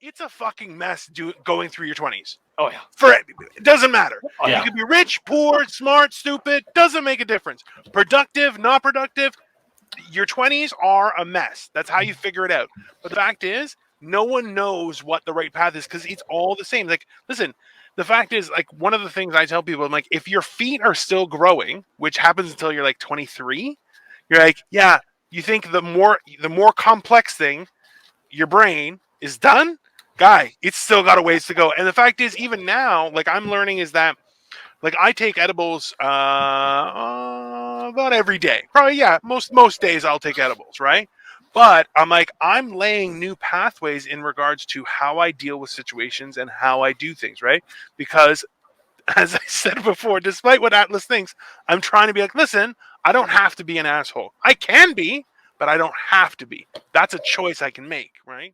it's a fucking mess going through your 20s. Oh yeah. It doesn't matter. Oh, yeah. You could be rich, poor, smart, stupid. Doesn't make a difference. Productive, not productive. Your 20s are a mess. That's how you figure it out. But the fact is, no one knows what the right path is because it's all the same. Like, listen, the fact is, like, one of the things I tell people, I'm like, if your feet are still growing, which happens until you're like 23, you're like, yeah, you think the more complex thing, your brain is done, guy, it's still got a ways to go. And the fact is, even now, like I'm learning is that like I take edibles about every day. Probably most days I'll take edibles, right? But I'm laying new pathways in regards to how I deal with situations and how I do things, right? Because as I said before, despite what Atlas thinks, I'm trying to be like, listen, I don't have to be an asshole. I can be, but I don't have to be. That's a choice I can make, right?